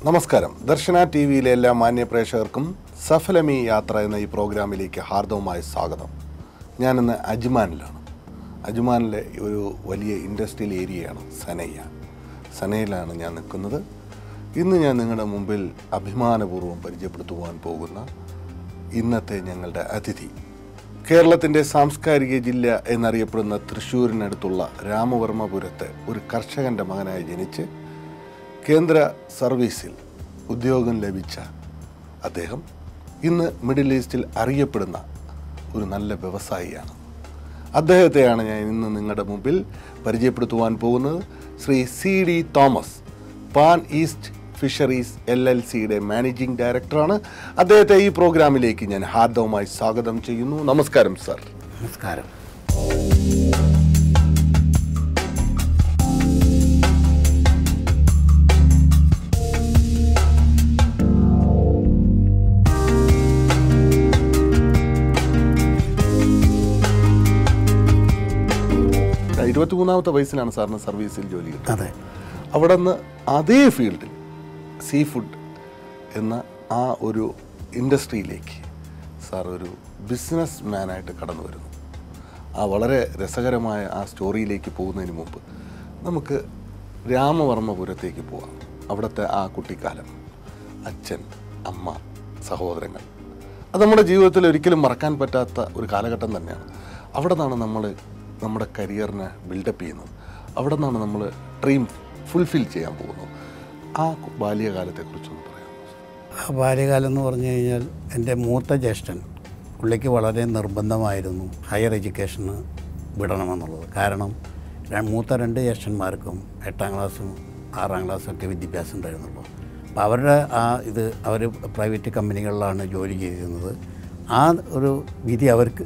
നമസ്കാരം. ദർശന ടി വിയിലെ എല്ലാ മാന്യ പ്രേക്ഷകർക്കും സഫലമീ യാത്ര എന്ന ഈ പ്രോഗ്രാമിലേക്ക് ഹാർദവമായ സ്വാഗതം. ഞാനിന്ന് അജ്മാനിലാണ്. അജ്മാനിലെ ഒരു വലിയ ഇൻഡസ്ട്രിയൽ ഏരിയയാണ് സനയ്യ. സനയിലാണ് ഞാൻ നിൽക്കുന്നത്. ഇന്ന് ഞാൻ നിങ്ങളുടെ മുമ്പിൽ അഭിമാനപൂർവ്വം പരിചയപ്പെടുത്തുവാൻ പോകുന്ന ഇന്നത്തെ ഞങ്ങളുടെ അതിഥി കേരളത്തിൻ്റെ സാംസ്കാരിക ജില്ല എന്നറിയപ്പെടുന്ന തൃശ്ശൂരിനടുത്തുള്ള രാമവർമ്മപുരത്ത് ഒരു കർഷകൻ്റെ മകനായി ജനിച്ച് കേന്ദ്ര സർവീസിൽ ഉദ്യോഗം ലഭിച്ച അദ്ദേഹം ഇന്ന് മിഡിൽ ഈസ്റ്റിൽ അറിയപ്പെടുന്ന ഒരു നല്ല വ്യവസായിയാണ്. അദ്ദേഹത്തെയാണ് ഞാൻ ഇന്ന് നിങ്ങളുടെ മുമ്പിൽ പരിചയപ്പെടുത്തുവാൻ പോകുന്നത്. Shri CD Thomas, Pan East Fisheries LLCയുടെ മാനേജിംഗ് ഡയറക്ടറാണ്. അദ്ദേഹത്തെ ഈ പ്രോഗ്രാമിലേക്ക് ഞാൻ ഹാർദവമായി സ്വാഗതം ചെയ്യുന്നു. നമസ്കാരം സർ. നമസ്കാരം. 23-ാമത്തെ വയസ്സിലാണ് സാറിന് സർവീസിൽ ജോലി കിട്ടുന്നത്. അതെ. അവിടെ നിന്ന് അതേ ഫീൽഡിൽ സീ ഫുഡ് എന്ന ആ ഒരു ഇൻഡസ്ട്രിയിലേക്ക് സാർ ഒരു ബിസിനസ് മാനായിട്ട് കടന്നു വരുന്നു. ആ വളരെ രസകരമായ ആ സ്റ്റോറിയിലേക്ക് പോകുന്നതിന് മുമ്പ് നമുക്ക് രാമവർമ്മപുരത്തേക്ക് പോവാം. അവിടുത്തെ ആ കുട്ടിക്കാലം, അച്ഛൻ, അമ്മ, സഹോദരങ്ങൾ, അത് നമ്മുടെ ജീവിതത്തിൽ ഒരിക്കലും മറക്കാൻ പറ്റാത്ത ഒരു കാലഘട്ടം തന്നെയാണ്. അവിടെ നിന്നാണ് നമ്മൾ നമ്മുടെ കരിയറിനെ ബിൽഡപ്പ് ചെയ്യുന്നത്. അവിടെ നിന്നാണ് നമ്മൾ ഡ്രീം ഫുൾഫിൽ ചെയ്യാൻ പോകുന്നത്. ആ ബാല്യകാലത്തെക്കുറിച്ചൊന്ന് പറയാം. ആ ബാല്യകാലം എന്ന് പറഞ്ഞു കഴിഞ്ഞാൽ എൻ്റെ മൂത്ത ജ്യേഷ്ഠൻ, പുള്ളിക്ക് വളരെ നിർബന്ധമായിരുന്നു ഹയർ എഡ്യൂക്കേഷന് വിടണമെന്നുള്ളത്. കാരണം മൂത്ത 2 ജ്യേഷ്ഠന്മാർക്കും 8ാം ക്ലാസ്സും 6ാം ക്ലാസ്സും ഒക്കെ വിദ്യാഭ്യാസം ഉണ്ടായിരുന്നുള്ളൂ. അപ്പോൾ അവരുടെ അവർ പ്രൈവറ്റ് കമ്പനികളിലാണ് ജോലി ചെയ്തിരുന്നത്. ആ ഒരു വിധി അവർക്ക്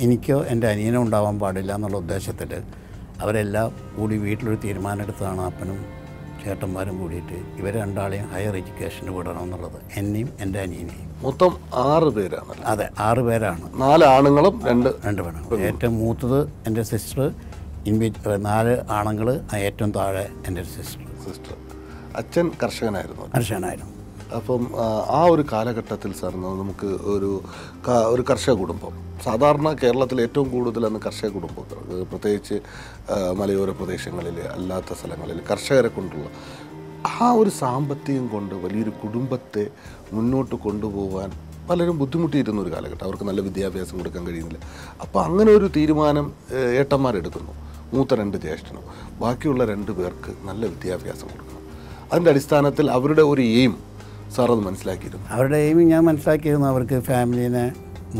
എനിക്കോ എൻ്റെ അനിയനോ ഉണ്ടാവാൻ പാടില്ല എന്നുള്ള ഉദ്ദേശത്തിൽ അവരെല്ലാം കൂടി വീട്ടിലൊരു തീരുമാനമെടുത്തതാണ്. അപ്പനും ചേട്ടന്മാരും കൂടിയിട്ട് ഇവർ രണ്ടാളെയും ഹയർ എഡ്യൂക്കേഷന് വിടണമെന്നുള്ളത്, എന്നെയും എൻ്റെ അനിയനെയും. മൊത്തം 6 പേരാണ്. അതെ, 6 പേരാണ്. 4 ആണുങ്ങളും 2 പെണ്ണുങ്ങളും. ഏറ്റവും മൂത്തത് എൻ്റെ സിസ്റ്റർ, 4 ആണുങ്ങൾ, ഏറ്റവും താഴെ എൻ്റെ സിസ്റ്റർ. അച്ഛൻ കർഷകനായിരുന്നു. അപ്പം ആ ഒരു കാലഘട്ടത്തിൽ സാർ നമുക്ക് ഒരു കർഷക കുടുംബം, സാധാരണ കേരളത്തിൽ ഏറ്റവും കൂടുതൽ അന്ന് കർഷക കുടുംബങ്ങൾ, പ്രത്യേകിച്ച് മലയോര പ്രദേശങ്ങളിൽ, അല്ലാത്ത സ്ഥലങ്ങളിൽ കർഷകരെ കൊണ്ടുള്ള ആ ഒരു സാമ്പത്തികം കൊണ്ട് വലിയൊരു കുടുംബത്തെ മുന്നോട്ട് കൊണ്ടുപോകാൻ പലരും ബുദ്ധിമുട്ടിയിരുന്ന ഒരു കാലഘട്ടം. അവർക്ക് നല്ല വിദ്യാഭ്യാസം കൊടുക്കാൻ കഴിയുന്നില്ല. അപ്പോൾ അങ്ങനെ ഒരു തീരുമാനം ഏട്ടന്മാരെടുക്കുന്നു. മൂത്ത 2 ജ്യേഷ്ഠനും ബാക്കിയുള്ള 2 പേർക്ക് നല്ല വിദ്യാഭ്യാസം കൊടുക്കണം. അതിൻ്റെ അടിസ്ഥാനത്തിൽ അവരുടെ ഒരു എയിം സാർ അത് മനസ്സിലാക്കിയിരുന്നു. അവരുടെ എയിം ഞാൻ മനസ്സിലാക്കിയിരുന്നു. അവർക്ക് ഫാമിലീനെ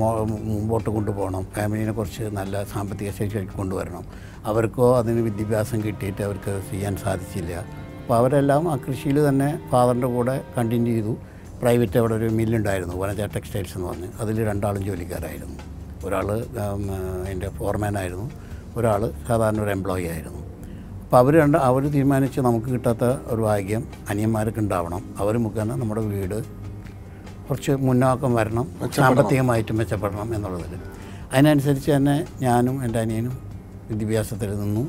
മുമ്പോട്ട് കൊണ്ടുപോകണം, ഫാമിലീനെ കുറച്ച് നല്ല സാമ്പത്തിക ശേഷിയിലേക്ക് കൊണ്ടുവരണം. അവർക്കോ അതിന് വിദ്യാഭ്യാസം കിട്ടിയിട്ട് അവർക്ക് ചെയ്യാൻ സാധിച്ചില്ല. അപ്പോൾ അവരെല്ലാം ആ കൃഷിയിൽ തന്നെ ഫാദറിൻ്റെ കൂടെ കണ്ടിന്യൂ ചെയ്തു. പ്രൈവറ്റ് അവിടെ ഒരു മില്ലുണ്ടായിരുന്നു, വനജ ടെക്സ്റ്റൈൽസ് എന്ന് പറഞ്ഞ്. അതിൽ 2 ആളും ജോലിക്കാരായിരുന്നു. ഒരാൾ അതിൻ്റെ ഫോർമാനായിരുന്നു, ഒരാൾ സാധാരണ ഒരു എംപ്ലോയി ആയിരുന്നു. അപ്പോൾ അവർ തീരുമാനിച്ച് നമുക്ക് കിട്ടാത്ത ഒരു ഭാഗ്യം അനിയന്മാർക്ക് ഉണ്ടാവണം, അവർ മുഖേന നമ്മുടെ വീട് കുറച്ച് മുന്നോക്കം വരണം, സാമ്പത്തികമായിട്ട് മെച്ചപ്പെടണം എന്നുള്ളതിൽ. അതിനനുസരിച്ച് തന്നെ ഞാനും എൻ്റെ അനിയനും വിദ്യാഭ്യാസത്തിൽ നിന്നു.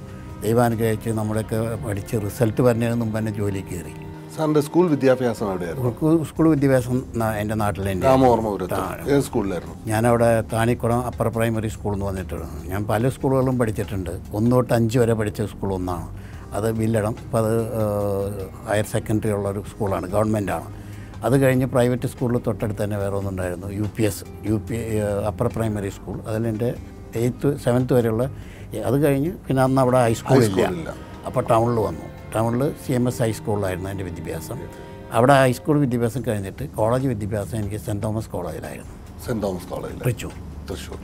ദൈവാനുഗ്രഹിച്ച് നമ്മളൊക്കെ പഠിച്ച് റിസൾട്ട് വരുന്നതിന് മുമ്പ് തന്നെ ജോലി കയറി. സാറിൻ്റെ സ്കൂൾ വിദ്യാഭ്യാസം എവിടെയായിരുന്നു? സ്കൂൾ വിദ്യാഭ്യാസം എൻ്റെ നാട്ടിൽ സ്കൂളിലായിരുന്നു. ഞാനവിടെ താണിക്കുളം അപ്പർ പ്രൈമറി സ്കൂൾ എന്ന് വന്നിട്ടുണ്ട്. ഞാൻ പല സ്കൂളുകളും പഠിച്ചിട്ടുണ്ട്. 1 തൊട്ട് 5 വരെ പഠിച്ച സ്കൂൾ ഒന്നാണ് അത്, വില്ലടം. അപ്പോൾ അത് ഹയർ സെക്കൻഡറി ഉള്ളൊരു സ്കൂളാണ്, ഗവൺമെൻറ്റാണ്. അത് കഴിഞ്ഞ് പ്രൈവറ്റ് സ്കൂളിൽ തൊട്ടടുത്ത് തന്നെ വേറെ ഒന്നുണ്ടായിരുന്നു, UP അപ്പർ പ്രൈമറി സ്കൂൾ. അതിലെൻ്റെ 8th 7th വരെയുള്ള. അത് കഴിഞ്ഞ് പിന്നെ അന്ന് അവിടെ ഹൈസ്കൂളില്ല. അപ്പോൾ ടൗണിൽ വന്നു. ടൗണിൽ CMS ഹൈസ്കൂളിലായിരുന്നു എൻ്റെ വിദ്യാഭ്യാസം. അവിടെ ഹൈസ്കൂൾ വിദ്യാഭ്യാസം കഴിഞ്ഞിട്ട് കോളേജ് വിദ്യാഭ്യാസം എനിക്ക് സെൻറ്റ് തോമസ് കോളേജിലായിരുന്നു. സെൻറ്റ് തോമസ് കോളേജിൽ തൃശ്ശൂർ.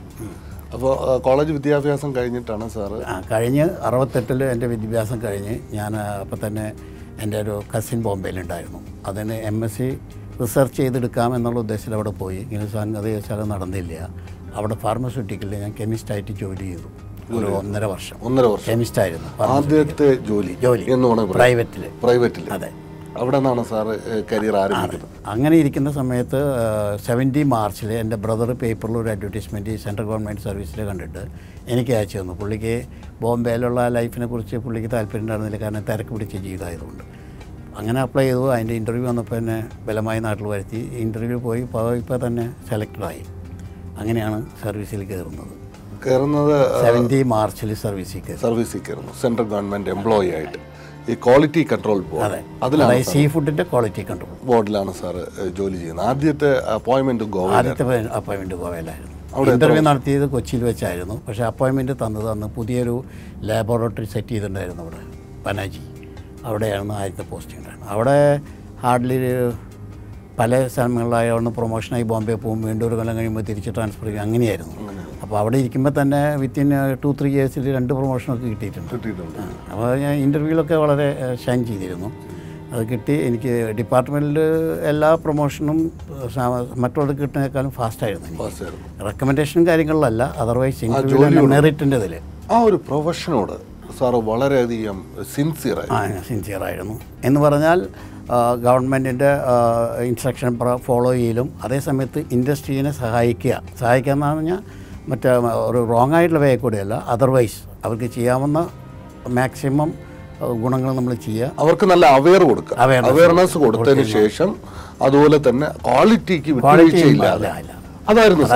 അപ്പോൾ കോളേജ് വിദ്യാഭ്യാസം കഴിഞ്ഞിട്ടാണ് സാറ്? കഴിഞ്ഞ് 68 എൻ്റെ വിദ്യാഭ്യാസം കഴിഞ്ഞ് ഞാൻ അപ്പോൾ തന്നെ എൻ്റെ ഒരു കസിൻ ബോംബെയിലുണ്ടായിരുന്നു. അതിന് MSc റിസർച്ച് ചെയ്തെടുക്കാം എന്നുള്ള ഉദ്ദേശത്തിൽ അവിടെ പോയി. ഇങ്ങനെ സംഗതി വെച്ചാൽ നടന്നില്ല. അവിടെ ഫാർമസ്യൂട്ടിക്കലിൽ ഞാൻ കെമിസ്റ്റായിട്ട് ജോലി ചെയ്തു ഒരു 1.5 വർഷം. കെമിസ്റ്റായിരുന്നു ആദ്യത്തെ ജോലി എന്ന് പറയുന്നത്. പ്രൈവറ്റിൽ. അതെ. അവിടെ നിന്നാണ് സാറ് കരിയർ ആരംഭിക്കുന്നത്. അങ്ങനെ ഇരിക്കുന്ന സമയത്ത് 70 മാർച്ചിൽ എൻ്റെ ബ്രദർ പേപ്പറിൽ ഒരു അഡ്വർടൈസ്മെൻറ്റ് സെൻട്രൽ ഗവൺമെൻറ് സർവീസിൽ കണ്ടിട്ട് എനിക്ക് അയച്ചു തന്നു. പുള്ളിക്ക് ബോംബെയിലുള്ള ലൈഫിനെ കുറിച്ച് പുള്ളിക്ക് താല്പര്യം ഉണ്ടായിരുന്നില്ല, കാരണം തിരക്ക് പിടിച്ച ജീവിതമായതുകൊണ്ട്. അങ്ങനെ അപ്ലൈ ചെയ്തു. അതിൻ്റെ ഇൻ്റർവ്യൂ വന്നപ്പോൾ എന്നെ ബലമായി നാട്ടിൽ വരുത്തി. ഇൻ്റർവ്യൂ പോയി ഇപ്പോൾ തന്നെ സെലക്റ്റഡായി. അങ്ങനെയാണ് സർവീസിൽ കയറുന്നത്. 70 മാർച്ചിൽ സർവീസിൽ കയറുന്നു സെൻട്രൽ ഗവൺമെൻറ് എംപ്ലോയി ആയിട്ട്. ഈ ക്വാളിറ്റി കൺട്രോൾ ബോർഡ്, അതിലാണ് സീ ഫുഡിൻ്റെ ക്വാളിറ്റി കൺട്രോൾ ബോർഡിലാണ് സാറ് ജോലി ചെയ്യുന്നത്. ആദ്യത്തെ അപ്പോയിൻമെൻറ്റ് ഗോവയിലായിരുന്നു. ഇൻ്റർവ്യൂ നടത്തിയത് കൊച്ചിയിൽ വെച്ചായിരുന്നു. പക്ഷേ അപ്പോയിൻമെൻറ്റ് തന്നത് അന്ന് പുതിയൊരു ലാബോറട്ടറി സെറ്റ് ചെയ്തിട്ടുണ്ടായിരുന്നു അവിടെ പനാജി. അവിടെയാണ് ആദ്യത്തെ പോസ്റ്റിംഗ് ഉണ്ടായിരുന്നത്. അവിടെ ഹാർഡ്ലി പല സ്ഥലങ്ങളിലായതുകൊണ്ട് പ്രൊമോഷനായി ബോംബെ പോകും, വീണ്ടും ഒരു കൊല്ലം കഴിയുമ്പോൾ തിരിച്ച് ട്രാൻസ്ഫർ ചെയ്യും, അങ്ങനെയായിരുന്നു. അപ്പോൾ അവിടെ ഇരിക്കുമ്പോൾ തന്നെ വിത്തിൻ 2-3 ഇയേഴ്സിൽ 2 പ്രൊമോഷനൊക്കെ കിട്ടിയിട്ടുണ്ട്. അപ്പോൾ ഞാൻ ഇൻ്റർവ്യൂവിലൊക്കെ വളരെ ഷൈൻ ചെയ്തിരുന്നു. അത് കിട്ടി. എനിക്ക് ഡിപ്പാർട്ട്മെൻറ്റിൽ എല്ലാ പ്രൊമോഷനും മറ്റുള്ളത് കിട്ടുന്നതിനേക്കാളും ഫാസ്റ്റായിരുന്നു. റെക്കമെൻഡേഷൻ കാര്യങ്ങളിലല്ല, അതർവൈസ് ഇൻ്റർവ്യൂ മെറിറ്റിൻ്റെ ഇതിൽ ആ ഒരു പ്രൊഫഷനോട് സാറ് വളരെയധികം സിൻസിയറായിരുന്നു. എന്ന് പറഞ്ഞാൽ ഗവൺമെൻറ്റിൻ്റെ ഇൻസ്ട്രക്ഷൻ ഫോളോ ചെയ്യലും അതേസമയത്ത് ഇൻഡസ്ട്രീനെ സഹായിക്കുക എന്ന് പറഞ്ഞാൽ മറ്റേ ഒരു റോങ് ആയിട്ടുള്ള വേ കൂടെയല്ല, അതർവൈസ് അവർക്ക് ചെയ്യാവുന്ന മാക്സിമം ഗുണങ്ങൾ നമ്മൾ ചെയ്യുക. അവർക്ക് നല്ല അവയർനെസ് കൊടുത്തതിന് ശേഷം അതുപോലെ തന്നെ ക്വാളിറ്റിക്ക് അതായിരുന്നു.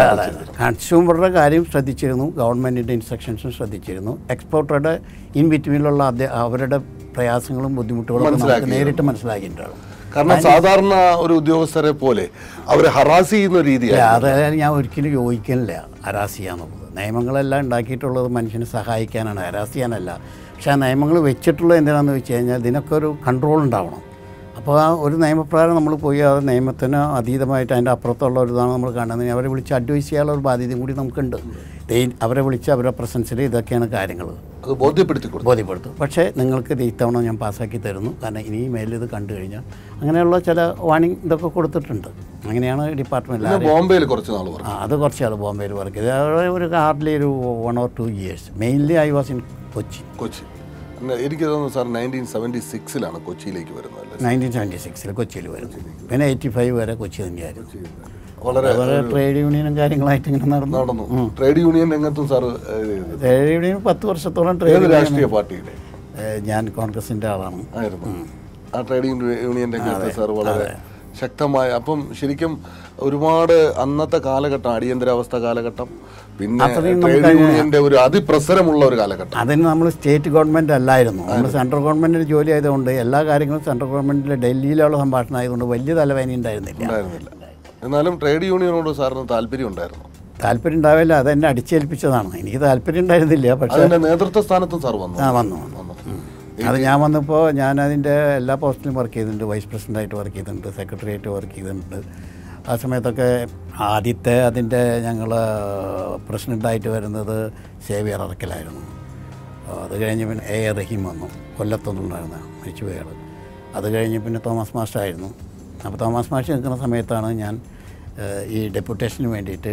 കൺസ്യൂമറുടെ കാര്യം ശ്രദ്ധിച്ചിരുന്നു, ഗവൺമെൻറ്റിൻ്റെ ഇൻസ്ട്രക്ഷൻസും ശ്രദ്ധിച്ചിരുന്നു, എക്സ്പോർട്ടറുടെ ഇൻ ബിറ്റ്വീനിലുള്ള അവരുടെ പ്രയാസങ്ങളും ബുദ്ധിമുട്ടുകളും നേരിട്ട് മനസ്സിലാക്കിയിട്ടുണ്ടാകും. കാരണം സാധാരണ ഒരു ഉദ്യോഗസ്ഥരെ പോലെ അവർ ഹറാസ് ചെയ്യുന്ന രീതിയാണ്. അതായത് ഞാൻ ഒരിക്കലും യോജിക്കുന്നില്ല ഹരാസ് ചെയ്യാന്നുള്ളത്. നിയമങ്ങളെല്ലാം ഉണ്ടാക്കിയിട്ടുള്ളത് മനുഷ്യനെ സഹായിക്കാനാണ്, ഹരാസ് ചെയ്യാനല്ല. പക്ഷേ ആ നിയമങ്ങൾ വെച്ചിട്ടുള്ളത് എന്തിനാണെന്ന് വെച്ച് കഴിഞ്ഞാൽ ഇതിനൊക്കെ ഒരു കൺട്രോൾ ഉണ്ടാവണം. അപ്പോൾ ആ ഒരു നിയമപ്രകാരം നമ്മൾ പോയി ആ നിയമത്തിന് അതീതമായിട്ട് അതിൻ്റെ അപ്പുറത്തുള്ള ഒരു ഇതാണ് നമ്മൾ കാണുന്നത്. അവരെ വിളിച്ച് അഡ്വൈസ് ചെയ്യാനുള്ള ഒരു ബാധ്യതയും കൂടി നമുക്കുണ്ട്. അവരെ വിളിച്ച് അവരുടെ പ്രസൻസിൽ ഇതൊക്കെയാണ് കാര്യങ്ങൾ അത് ബോധ്യപ്പെടുത്തും. പക്ഷേ നിങ്ങൾക്ക് ഇത്തവണ ഞാൻ പാസ്സാക്കി തരുന്നു, കാരണം ഇനി മേലിൽ ഇത് കണ്ടു കഴിഞ്ഞാൽ അങ്ങനെയുള്ള ചില വാണിംഗ് ഇതൊക്കെ കൊടുത്തിട്ടുണ്ട്. അങ്ങനെയാണ് ഡിപ്പാർട്ട്മെൻറ്റിൽ. ബോംബെയിൽ കുറച്ച് നാൾ അത് കുറച്ച് നാൾ ബോംബെയിൽ വർക്ക് ചെയ്ത് ഒരു ഹാർഡ്ലി ഒരു 1 or 2 years. Mainly I was in Kochi. എനിക്ക് തോന്നുന്നു സാർ 1976 കൊച്ചിയിലേക്ക് വരുന്നത്. 1976 കൊച്ചിയിൽ വരുന്നു. പിന്നെ 85 വരെ കൊച്ചി തന്നെയായിരുന്നു. വളരെ ട്രേഡ് യൂണിയനും കാര്യങ്ങളായിട്ട് ഇങ്ങനെ നടന്നു. ട്രേഡ് യൂണിയൻ രംഗത്തും സാർ? ട്രേഡ് യൂണിയൻ 10 വർഷത്തോളം രാഷ്ട്രീയ പാർട്ടിയുടെ ഞാൻ കോൺഗ്രസിൻ്റെ ആളാണ്. ആ ട്രേഡ് യൂണിയൻ രംഗത്ത് സാർ വളരെ ശക്തമായ. അപ്പം ശരിക്കും ഒരുപാട് അന്നത്തെ കാലഘട്ടം, അടിയന്തരാവസ്ഥ കാലഘട്ടം, പിന്നെ ട്രേഡ് യൂണിയന്റെ ഒരു അതിപ്രസരമുള്ള ഒരു കാലഘട്ടം. അതിന് നമ്മൾ സ്റ്റേറ്റ് ഗവൺമെൻറ് അല്ലായിരുന്നു, നമ്മൾ സെൻട്രൽ ഗവൺമെൻറ്റിൻ്റെ ജോലി ആയതുകൊണ്ട് എല്ലാ കാര്യങ്ങളും സെൻട്രൽ ഗവൺമെൻറ്റിലെ ഡൽഹിയിലുള്ള സംഭാഷണം ആയതുകൊണ്ട് വലിയ തലവേദന ഉണ്ടായിരുന്നില്ല. എന്നാലും ട്രേഡ് യൂണിയനോട് സാറിന് താല്പര്യം ഉണ്ടായിരുന്നു? താല്പര്യം ഉണ്ടാവില്ല, അതെന്നെ അടിച്ചേൽപ്പിച്ചതാണ്. എനിക്ക് താല്പര്യം ഉണ്ടായിരുന്നില്ല. പക്ഷേ നേതൃത്വ സ്ഥാനത്തും സാർ വന്നു. അത് ഞാൻ വന്നപ്പോൾ ഞാൻ അതിൻ്റെ എല്ലാ പോസ്റ്റിലും വർക്ക് ചെയ്തിട്ടുണ്ട്. വൈസ് പ്രസിഡൻ്റായിട്ട് വർക്ക് ചെയ്തിട്ടുണ്ട്, സെക്രട്ടറി ആയിട്ട് വർക്ക് ചെയ്തിട്ടുണ്ട്. ആ സമയത്തൊക്കെ ആദ്യത്തെ അതിൻ്റെ ഞങ്ങൾ പ്രസിഡൻ്റായിട്ട് വരുന്നത് സേവിയർ അറക്കലായിരുന്നു. അത് കഴിഞ്ഞ് പിന്നെ A. റഹീം വന്നു, കൊല്ലത്തൊന്നുണ്ടായിരുന്ന മരിച്ചുപോയാൾ. അത് കഴിഞ്ഞ് പിന്നെ തോമസ് മാസ്റ്റർ ആയിരുന്നു. അപ്പോൾ തോമസ് മാസ്റ്റർ നിൽക്കുന്ന സമയത്താണ് ഞാൻ ഈ ഡെപ്യൂട്ടേഷന് വേണ്ടിയിട്ട്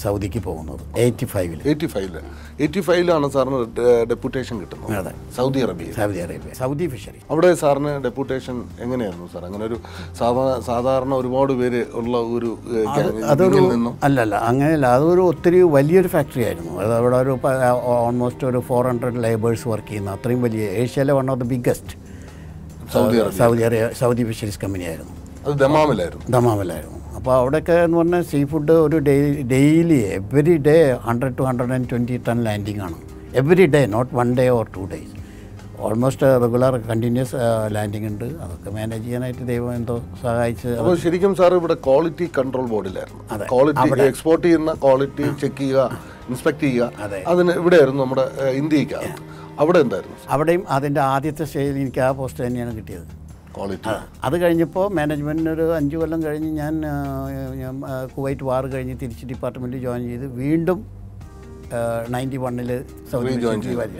സൗദിക്ക് പോകുന്നത് 85-ലാണ് സാറിന് ഡെപ്യൂട്ടേഷൻ കിട്ടുന്നത്. അതെ, സൗദി അറേബ്യ സൗദി ഫിഷറി. അവിടെ സാറിന് ഡെപ്യൂട്ടേഷൻ എങ്ങനെയായിരുന്നു സാർ? അങ്ങനെ ഒരു സാധാരണ ഒരുപാട് പേര് ഉള്ള ഒരു അല്ലല്ല, അങ്ങനെയല്ല. അതൊരു ഒത്തിരി വലിയൊരു ഫാക്ടറി ആയിരുന്നു. അത് അവിടെ ഒരു ഓൾമോസ്റ്റ് ഒരു 400 ലേബേഴ്സ് വർക്ക് ചെയ്യുന്ന അത്രയും വലിയ, ഏഷ്യയിലെ one of the biggest Saudi fisheries കമ്പനിയായിരുന്നു. അത് ദമാമിലായിരുന്നു. അപ്പോൾ അവിടെയൊക്കെ എന്ന് പറഞ്ഞാൽ സീ ഫുഡ് ഒരു daily every day 100 to 120 ton landing ആണ്. Every day, not 1 day or 2 days. Almost regular continuous landing ഉണ്ട്. അതൊക്കെ മാനേജ് ചെയ്യാനായിട്ട് ദൈവം എന്തോ സഹായിച്ച്. അപ്പോൾ ശരിക്കും സാർ ഇവിടെ ക്വാളിറ്റി കൺട്രോൾ ബോർഡിലായിരുന്നു. ക്വാളിറ്റി എക്സ്പോർട്ട് ചെയ്യുന്ന ക്വാളിറ്റി ചെക്ക് ചെയ്യുക, ഇൻസ്പെക്ട് ചെയ്യുക. അതിന് ഇവിടെയായിരുന്നു നമ്മുടെ ഇന്ത്യക്ക്. അവിടെ എന്തായിരുന്നു? അവിടെയും അതിൻ്റെ ആദ്യത്തെ സ്റ്റേജിൽ എനിക്ക് ആ പോസ്റ്റ് തന്നെയാണ് കിട്ടിയത്, ക്വാളിറ്റി. അത് കഴിഞ്ഞപ്പോൾ മാനേജ്മെൻറ്റിന് ഒരു 5 കൊല്ലം കഴിഞ്ഞ് ഞാൻ കുവൈറ്റ് വാർ കഴിഞ്ഞ് തിരിച്ച് ഡിപ്പാർട്ട്മെൻറ്റിൽ ജോയിൻ ചെയ്ത് വീണ്ടും 91 സൗദി വരിക.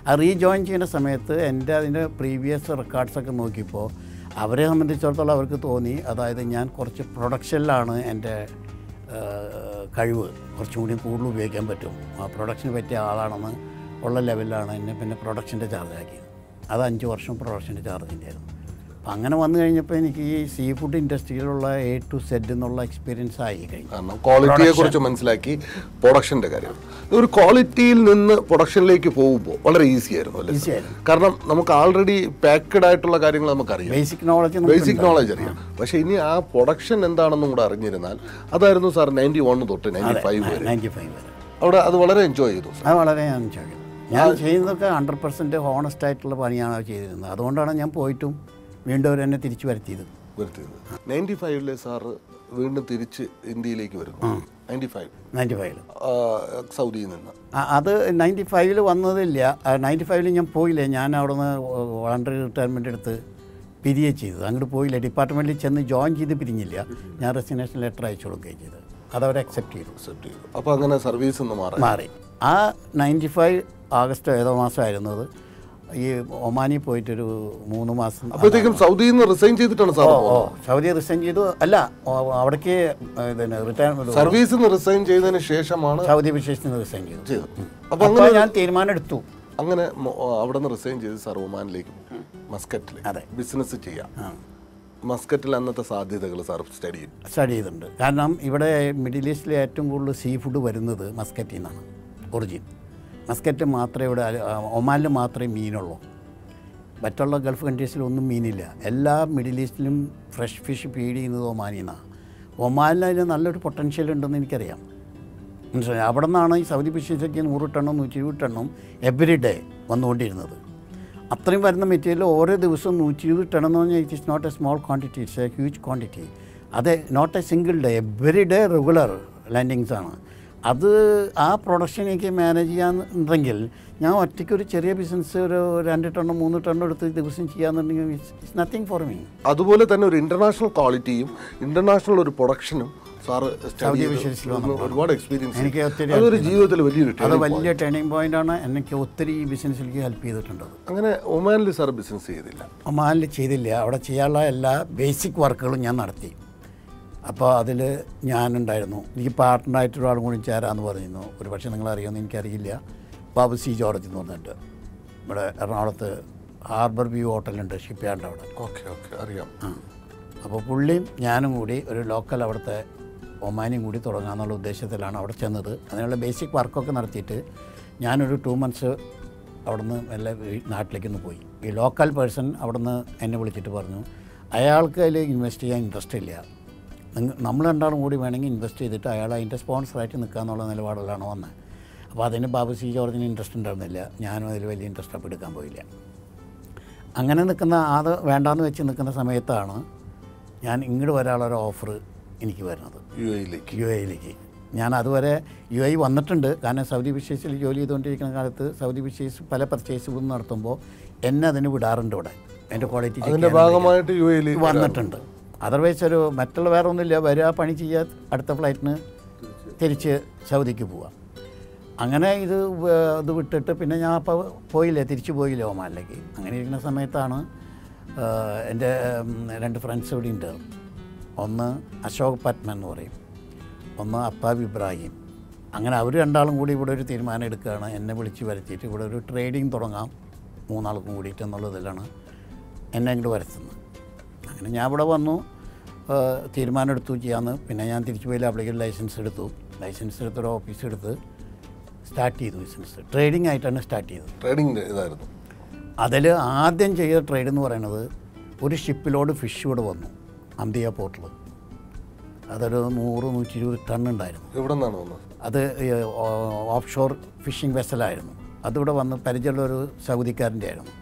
ആ റീജോയിൻ ചെയ്യുന്ന സമയത്ത് എൻ്റെ അതിൻ്റെ പ്രീവിയസ് റെക്കോർഡ്സൊക്കെ നോക്കിയപ്പോൾ അവരെ സംബന്ധിച്ചിടത്തോളം അവർക്ക് തോന്നി, അതായത് ഞാൻ കുറച്ച് പ്രൊഡക്ഷനിലാണ് എൻ്റെ കഴിവ്, കുറച്ചും കൂടി കൂടുതൽ ഉപയോഗിക്കാൻ പറ്റും, ആ പ്രൊഡക്ഷന് പറ്റിയ ആളാണെന്ന് ഉള്ള ലെവലിലാണ് എന്നെ പിന്നെ പ്രൊഡക്ഷൻ്റെ ചാർജാക്കിയത്. അത് 5 വർഷം പ്രൊഡക്ഷൻ്റെ ചാർജിൻ്റെ ആയിരുന്നു. അപ്പം അങ്ങനെ വന്നു കഴിഞ്ഞപ്പോൾ എനിക്ക് ഈ സീ ഫുഡ് ഇൻഡസ്ട്രിയിലുള്ള A to Z എന്നുള്ള എക്സ്പീരിയൻസ് ആയി കഴിഞ്ഞു. കാരണം ക്വാളിറ്റിയെ കുറിച്ച് മനസ്സിലാക്കി, പ്രൊഡക്ഷൻ്റെ കാര്യം. ഒരു ക്വാളിറ്റിയിൽ നിന്ന് പ്രൊഡക്ഷനിലേക്ക് പോകുമ്പോൾ വളരെ ഈസി ആയിരുന്നു അല്ലേ? കാരണം നമുക്ക് ആൾറെഡി പാക്കഡ് ആയിട്ടുള്ള കാര്യങ്ങൾ നമുക്കറിയാം, ബേസിക് നോളജ് അറിയാം. പക്ഷേ ഇനി ആ പ്രൊഡക്ഷൻ എന്താണെന്നും കൂടെ അറിഞ്ഞിരുന്നാൽ, അതായിരുന്നു സാർ 91 തൊട്ട് 95 വരെ. അവിടെ അത് വളരെ എൻജോയ് ചെയ്തു. അത് വളരെ ഞാൻ എൻജോയ് ചെയ്തു. ഞാൻ ചെയ്യുന്നതൊക്കെ 100% ഹോണസ്റ്റ് ആയിട്ടുള്ള പണിയാണ് ചെയ്തിരുന്നത്. അതുകൊണ്ടാണ് ഞാൻ പോയിട്ടും വീണ്ടും അവർ എന്നെ തിരിച്ചു വരുത്തിയത്. 95 സാറ് വീണ്ടും തിരിച്ച് ഇന്ത്യയിലേക്ക് വരുന്നു. 95 സൗദിയിൽ നിന്ന്. അത് 95 വന്നതില്ല. 95 ഞാൻ പോയില്ല. ഞാൻ അവിടെ നിന്ന് വോളണ്ടറി റിട്ടയർമെൻ്റ് എടുത്ത് പിരിയുകയും ചെയ്തത്. അങ്ങോട്ട് പോയില്ല. ഡിപ്പാർട്ട്മെൻറ്റിൽ ചെന്ന് ജോയിൻ ചെയ്ത് പിരിഞ്ഞില്ല. ഞാൻ റെസിഗ്നേഷൻ ലെറ്റർ അയച്ചു കൊടുക്കുകയും ചെയ്തത്. അതവർ അക്സെപ്റ്റ് ചെയ്തു. അപ്പോൾ അങ്ങനെ സർവീസ് മാറി. ആ 95 ആഗസ്റ്റ് ഏതോ മാസമായിരുന്നത്. ഈ ഒമാനിൽ പോയിട്ടൊരു 3 മാസം. അപ്പോഴത്തേക്കും സൗദിയിൽ നിന്ന് റിസൈൻ ചെയ്തിട്ടാണ് സാർ? സൗദി റിസൈൻ ചെയ്തു. അല്ല, അവിടേക്ക് സർവീസിൽ നിന്ന് റിസൈൻ ചെയ്തതിന് ശേഷമാണ് സൗദി വിശേഷത്തിൽ നിന്ന് റിസൈൻ ചെയ്തു. അപ്പോൾ അങ്ങനെ ഞാൻ തീരുമാനം എടുത്തു. അങ്ങനെ അവിടെ നിന്ന് റിസൈൻ ചെയ്ത് സാർ ഒമാനിലേക്ക് മസ്കറ്റിൽ ബിസിനസ് ചെയ്യാം. മസ്കറ്റിൽ അന്നത്തെ സാധ്യതകൾ സാർ സ്റ്റഡി ചെയ്തിട്ടുണ്ട്. കാരണം ഇവിടെ മിഡിൽ ഈസ്റ്റിലെ ഏറ്റവും കൂടുതൽ സീ ഫുഡ് വരുന്നത് മസ്കറ്റിൽ നിന്നാണ് ഒറിജിൻ. മസ്കറ്റ് മാത്രമേ ഇവിടെ, ഒമാനിൽ മാത്രമേ മീനുള്ളൂ. മറ്റുള്ള ഗൾഫ് കൺട്രീസിലൊന്നും മീനില്ല. എല്ലാ മിഡിൽ ഈസ്റ്റിലും ഫ്രഷ് ഫിഷ് ഫീഡ് ചെയ്യുന്നത് ഒമാനിൽ നിന്നാണ്. ഒമാനിൽ അതിന് നല്ലൊരു പൊട്ടൻഷ്യൽ ഉണ്ടെന്ന് എനിക്കറിയാം. മനസ്സിലായി? അവിടെ നിന്നാണ് ഈ സൗദി ഫിഷീസൊക്കെ 100 ടണ്ണും 120 ടണ്ണും എവറി ഡേ വന്നുകൊണ്ടിരുന്നത്. അത്രയും വരുന്ന മെറ്റീരിയൽ ഓരോ ദിവസവും 120 ടൺ എന്ന് പറഞ്ഞാൽ it is not a small quantity, it's a huge quantity. അത് not a single day, every day regular landings ആണ്. അത് ആ പ്രൊഡക്ഷൻ എനിക്ക് മാനേജ് ചെയ്യാന്നുണ്ടെങ്കിൽ ഞാൻ ഒറ്റയ്ക്ക് ഒരു ചെറിയ ബിസിനസ് ഒരു 2 ടണ്ണോ 3 ടണ്ണോ എടുത്ത് ദിവസം ചെയ്യാന്നുണ്ടെങ്കിൽ ഇറ്റ്സ് നത്തിങ് ഫോർ മീ. അതുപോലെ തന്നെ ഒരു ഇൻ്റർനാഷണൽ ക്വാളിറ്റിയും ഇൻ്റർനാഷണൽ ഒരു പ്രൊഡക്ഷനും സാറ് ഒരുപാട് എക്സ്പീരിയൻസ് എനിക്ക് ഒത്തിരി ജീവിതത്തിൽ വലിയ ടേണിംഗ് പോയിന്റ് ആണ്. എനിക്ക് ഒത്തിരി ഈ ബിസിനസ്സിലേക്ക് ഹെൽപ്പ് ചെയ്തിട്ടുണ്ട്. അങ്ങനെ ഒമാനിൽ സാർ ബിസിനസ് ചെയ്തില്ല? ഒമാനിൽ ചെയ്തില്ല. അവിടെ ചെയ്യാനുള്ള എല്ലാ ബേസിക് വർക്കുകളും ഞാൻ നടത്തി. അപ്പോൾ അതിൽ ഞാനുണ്ടായിരുന്നു. എനിക്ക് പാർട്ട്ണറായിട്ടൊരു ആളും കൂടി ചേരാമെന്ന് പറഞ്ഞിരുന്നു. ഒരു പക്ഷേ നിങ്ങളറിയുമെന്ന് എനിക്കറിയില്ല. ബാബു സി ജോർജ് എന്ന് പറഞ്ഞിട്ട് ഇവിടെ എറണാകുളത്ത് ഹാർബർ വ്യൂ ഹോട്ടലുണ്ട്, ഷിപ്പ് യാർഡിൻ്റെ അവിടെ. ഓക്കെ അറിയാം. അപ്പോൾ പുള്ളിയും ഞാനും കൂടി ഒരു ലോക്കൽ അവിടുത്തെ ഒമാനിയും കൂടി തുടങ്ങാമെന്നുള്ള ഉദ്ദേശത്തിലാണ് അവിടെ ചെന്നത്. അതിനുള്ള ബേസിക് വർക്കൊക്കെ നടത്തിയിട്ട് ഞാനൊരു 2 months അവിടെ നിന്ന് എല്ലാ നാട്ടിലേക്കൊന്ന് പോയി. ഈ ലോക്കൽ പേഴ്സൺ അവിടെ നിന്ന് എന്നെ വിളിച്ചിട്ട് പറഞ്ഞു, അയാൾക്ക് അതിൽ ഇൻവെസ്റ്റ് ചെയ്യാൻ ഇൻട്രസ്റ്റ് ഇല്ല, നമ്മൾ രണ്ടാളും കൂടി വേണമെങ്കിൽ ഇൻവെസ്റ്റ് ചെയ്തിട്ട് അയാൾ അതിൻ്റെ സ്പോൺസറായിട്ട് നിൽക്കാമെന്നുള്ള നിലപാടിലാണ് വന്നത്. അപ്പോൾ അതിന് ബാബു സി ജോർജിന് ഇൻട്രസ്റ്റ് ഉണ്ടായിരുന്നില്ല. ഞാനും അതിൽ വലിയ ഇൻട്രസ്റ്റ് അപ്പോൾ എടുക്കാൻ പോയില്ല. അങ്ങനെ നിൽക്കുന്ന അത് വേണ്ടാന്ന് വെച്ച് നിൽക്കുന്ന സമയത്താണ് ഞാൻ ഇങ്ങോട്ട് വരാനുള്ളൊരു ഓഫർ എനിക്ക് വരുന്നത്, യു എയിലേക്ക്. ഞാൻ അതുവരെ യു എ വന്നിട്ടുണ്ട്. കാരണം സൗദി ഫിഷീസിൽ ജോലി ചെയ്തുകൊണ്ടിരിക്കുന്ന കാലത്ത് സൗദി ഫിഷീസ് പല പർച്ചേസുകളും നടത്തുമ്പോൾ എന്നെ അതിന് വിടാറുണ്ട്. ഇവിടെ എൻ്റെ ക്വാളിറ്റി ഭാഗമായിട്ട് യു എയിൽ വന്നിട്ടുണ്ട്. അതർവൈസ് ഒരു മറ്റുള്ള വേറെ ഒന്നുമില്ല, വരിക പണി ചെയ്യുക, അടുത്ത ഫ്ലൈറ്റിന് തിരിച്ച് സൗദിക്ക് പോവാം. അങ്ങനെ ഇത് വിട്ടിട്ട് പിന്നെ ഞാൻ അപ്പോൾ പോയില്ലേ, തിരിച്ചു പോയില്ല ഒമാനിലേക്ക്. അങ്ങനെ ഇരിക്കുന്ന സമയത്താണ് എൻ്റെ 2 ഫ്രണ്ട്സ് ഇവിടെ ഉണ്ട്. ഒന്ന് അശോക് പത്മൻ എന്ന് പറയും, ഒന്ന് അപ്പാബ് ഇബ്രാഹിം. അങ്ങനെ അവർ രണ്ടാളും കൂടി ഇവിടെ ഒരു തീരുമാനം എടുക്കുകയാണ്, എന്നെ വിളിച്ച് വരുത്തിയിട്ട് ഇവിടെ ഒരു ട്രേഡിങ് തുടങ്ങാം 3 ആൾക്കും കൂടിയിട്ട് എന്നുള്ളതിലാണ് എന്നെ ഇങ്ങോട്ട് വരുത്തുന്നത്. അങ്ങനെ ഞാൻ ഇവിടെ വന്നു, തീരുമാനം എടുത്തു ചെയ്യാമെന്ന്. പിന്നെ ഞാൻ തിരിച്ചു പോയി ആപ്ലിക്കേഷൻ ലൈസൻസ് എടുത്തൊരു ഓഫീസ് എടുത്ത് സ്റ്റാർട്ട് ചെയ്തു ബിസിനസ്. ട്രേഡിംഗ് ആയിട്ടാണ് സ്റ്റാർട്ട് ചെയ്തത്. ട്രേഡിംഗ് ഇതായിരുന്നു. അതിൽ ആദ്യം ചെയ്ത ട്രേഡ് എന്ന് പറയുന്നത് ഒരു ഷിപ്പിലോട് ഫിഷ് ഇവിടെ വന്നു അംദിയ പോർട്ടിൽ. അതൊരു 100-120 ടൺ ഉണ്ടായിരുന്നു. എവിടെ നിന്നാണ് വന്നത്? അത് ഓഫ് ഷോർ ഫിഷിംഗ് വെസലായിരുന്നു. അതിവിടെ വന്ന് പരിചയമുള്ളൊരു സൗദിക്കാരൻ്റെ ആയിരുന്നു.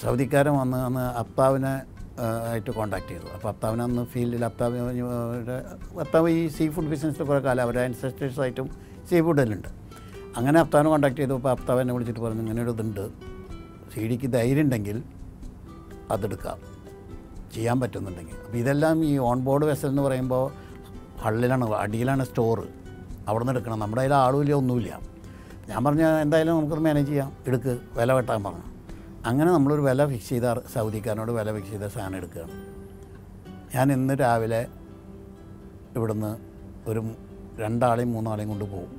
സൗദിക്കാരൻ വന്ന് അന്ന് അപ്താവിനെ ആയിട്ട് കോൺടാക്ട് ചെയ്തു. അപ്പോൾ അപ്താവിനെ അന്ന് ഫീൽഡിൽ അപ്താവ് ഈ സീ ഫുഡ് ബിസിനസ്സിൽ കുറേ കാലം അവരുടെ അൻസെസ്റ്റേഴ്സായിട്ടും സീ ഫുഡിലുണ്ട്. അങ്ങനെ അപ്താവിനെ കോൺടാക്ട് ചെയ്തു. അപ്പോൾ അപ്താവ് എന്നെ വിളിച്ചിട്ട് പറഞ്ഞു, ഇങ്ങനെ ഒരു ഇതുണ്ട്, CDക്ക് ധൈര്യം ഉണ്ടെങ്കിൽ അതെടുക്കാം, ചെയ്യാൻ പറ്റുന്നുണ്ടെങ്കിൽ. അപ്പോൾ ഇതെല്ലാം ഈ ഓൺ ബോർഡ് വെസൽ എന്ന് പറയുമ്പോൾ ഹള്ളിലാണ്, അടിയിലാണ് സ്റ്റോറ്, അവിടെ നിന്ന് എടുക്കണം. നമ്മുടെ കയ്യിൽ ആളുമില്ല, ഒന്നുമില്ല. ഞാൻ പറഞ്ഞു എന്തായാലും നമുക്കത് മാനേജ് ചെയ്യാം, എടുക്ക്, വില വെട്ടാൻ പറഞ്ഞു. അങ്ങനെ നമ്മളൊരു വില ഫിക്സ് ചെയ്ത, സൗദിക്കാരനോട് വില ഫിക്സ് ചെയ്ത സാധനം എടുക്കുകയാണ്. ഞാൻ ഇന്ന് രാവിലെ ഇവിടുന്ന് ഒരു 2 ആളെയും 3 ആളെയും കൊണ്ട് പോകും.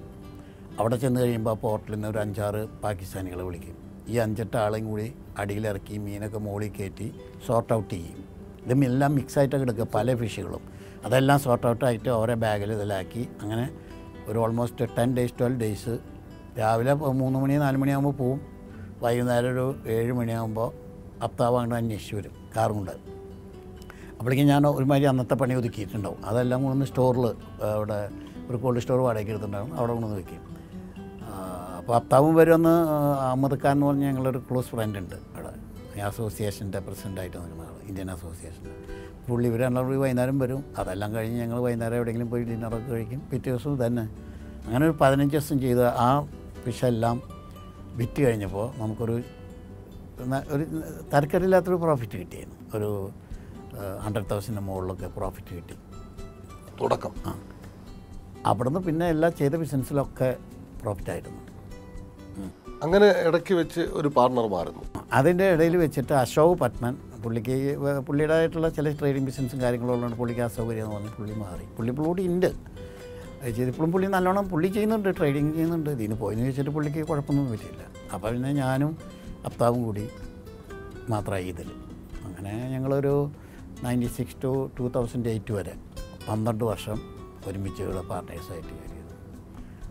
അവിടെ ചെന്ന് കഴിയുമ്പോൾ പോർട്ടിൽ നിന്ന് ഒരു 5-6 പാകിസ്ഥാനികളെ വിളിക്കും. ഈ 5-8 ആളെയും കൂടി അടിയിലിറക്കി മീനൊക്കെ മുകളിൽ കയറ്റി സോർട്ട് ഔട്ട് ചെയ്യും. ഇതെല്ലാം മിക്സായിട്ടൊക്കെ എടുക്കുക, പല ഫിഷുകളും. അതെല്ലാം സോർട്ട് ഔട്ടായിട്ട് ഓരോ ബാഗിൽ ഇതിലാക്കി അങ്ങനെ ഒരു ഓൾമോസ്റ്റ് 10 days 12 days. രാവിലെ 3 മണി 4 മണിയാകുമ്പോൾ പോവും, വൈകുന്നേരം ഒരു 7 മണിയാകുമ്പോൾ അപ്താവ് അങ്ങോട്ട് അന്വേഷിച്ച് വരും കാറും കൊണ്ട്. അപ്പോഴേക്കും ഞാൻ ഒരുമാതിരി അന്നത്തെ പണി ഒതുക്കിയിട്ടുണ്ടാവും. അതെല്ലാം കൊണ്ടൊന്ന് സ്റ്റോറിൽ, അവിടെ ഒരു കോൾഡ് സ്റ്റോർ വാടകയ്ക്ക് എടുത്തിട്ടുണ്ടാവും, അവിടെ കൊണ്ടൊന്ന് വയ്ക്കും. അപ്പോൾ അപ്താവും വരുമെന്ന് അഹമ്മദ് ഖാൻ എന്ന് പറഞ്ഞാൽ ഞങ്ങളൊരു ക്ലോസ് ഫ്രണ്ട് ഉണ്ട് അവിടെ, അസോസിയേഷൻ്റെ പ്രസിഡൻ്റായിട്ട് നിൽക്കുന്ന ആൾ, ഇന്ത്യൻ അസോസിയേഷൻ്റെ. പുള്ളി ഇവർ രണ്ടാളും വൈകുന്നേരം വരും. അതെല്ലാം കഴിഞ്ഞ് ഞങ്ങൾ വൈകുന്നേരം എവിടെയെങ്കിലും പോയി ഡിന്നറൊക്കെ കഴിക്കും. പിറ്റേ ദിവസം തന്നെ അങ്ങനെ ഒരു 15 ദിവസം ചെയ്ത് ആ ഫിഷെല്ലാം വിറ്റ് കഴിഞ്ഞപ്പോൾ നമുക്കൊരു തരക്കേടില്ലാത്തൊരു പ്രോഫിറ്റ് കിട്ടിയായിരുന്നു. ഒരു 100,000 മുകളിലൊക്കെ പ്രോഫിറ്റ് കിട്ടി തുടക്കം. അവിടുന്ന് പിന്നെ എല്ലാം ചെയ്ത ബിസിനസ്സിലൊക്കെ പ്രോഫിറ്റായിരുന്നു. അങ്ങനെ ഇടയ്ക്ക് വെച്ച് ഒരു പാർട്ണർ മാറുന്നു. അതിൻ്റെ ഇടയിൽ വെച്ചിട്ട് അശോക് പത്മൻ, പുള്ളിയുടേതായിട്ടുള്ള ചില ട്രേഡിംഗ് ബിസിനസ്സും കാര്യങ്ങളുള്ളതുകൊണ്ട് പുള്ളിക്ക് അസൗകര്യം എന്ന് പറഞ്ഞ് പുള്ളി മാറി. പുള്ളി കൂടി ഉണ്ട് ചെയ്തിപ്പോഴും പുള്ളി നല്ലോണം ചെയ്യുന്നുണ്ട്, ട്രേഡിങ് ചെയ്യുന്നുണ്ട്. ഇതിന് പോയെന്ന് വെച്ചിട്ട് പുള്ളിക്ക് കുഴപ്പമൊന്നും പറ്റില്ല. അപ്പോൾ പിന്നെ ഞാനും അപ്താവും കൂടി മാത്രമായി ഇതിൽ. അങ്ങനെ ഞങ്ങളൊരു 96 to 2008 വരെ 12 വർഷം ഒരുമിച്ചുള്ള പാർട്ട്നേഴ്സായിട്ട് കയറിയത്.